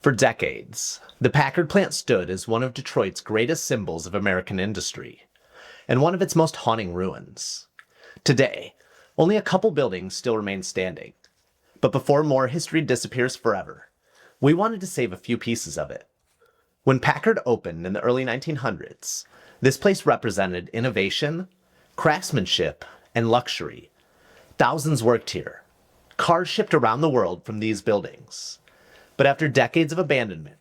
For decades, the Packard Plant stood as one of Detroit's greatest symbols of American industry, and one of its most haunting ruins. Today, only a couple buildings still remain standing, but before more history disappears forever, we wanted to save a few pieces of it. When Packard opened in the early 1900s, this place represented innovation, craftsmanship, and luxury. Thousands worked here. Cars shipped around the world from these buildings. But after decades of abandonment,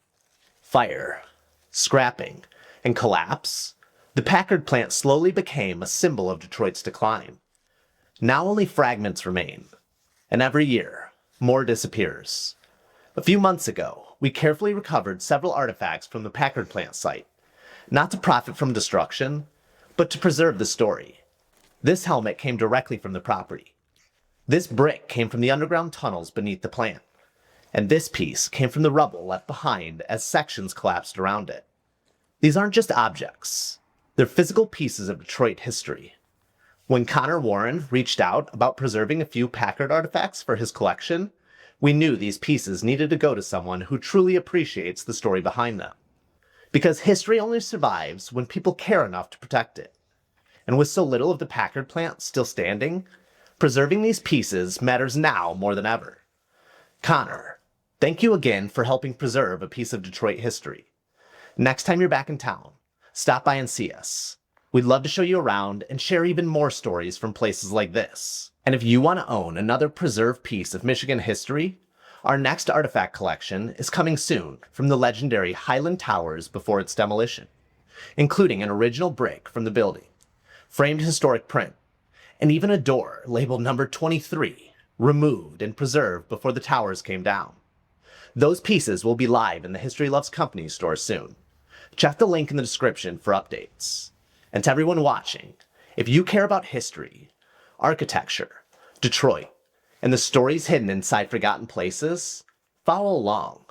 fire, scrapping, and collapse, the Packard plant slowly became a symbol of Detroit's decline. Now only fragments remain, and every year, more disappears. A few months ago, we carefully recovered several artifacts from the Packard plant site, not to profit from destruction, but to preserve the story. This helmet came directly from the property. This brick came from the underground tunnels beneath the plant. And this piece came from the rubble left behind as sections collapsed around it. These aren't just objects. They're physical pieces of Detroit history. When Connor Warren reached out about preserving a few Packard artifacts for his collection, we knew these pieces needed to go to someone who truly appreciates the story behind them. Because history only survives when people care enough to protect it. And with so little of the Packard plant still standing, preserving these pieces matters now more than ever. Connor, thank you again for helping preserve a piece of Detroit history. Next time you're back in town, stop by and see us. We'd love to show you around and share even more stories from places like this. And if you want to own another preserved piece of Michigan history, our next artifact collection is coming soon from the legendary Highland Towers before its demolition, including an original brick from the building, framed historic print, and even a door labeled number 23, removed and preserved before the towers came down. Those pieces will be live in the History Loves Company store soon. Check the link in the description for updates. And to everyone watching, if you care about history, architecture, Detroit, and the stories hidden inside forgotten places, follow along.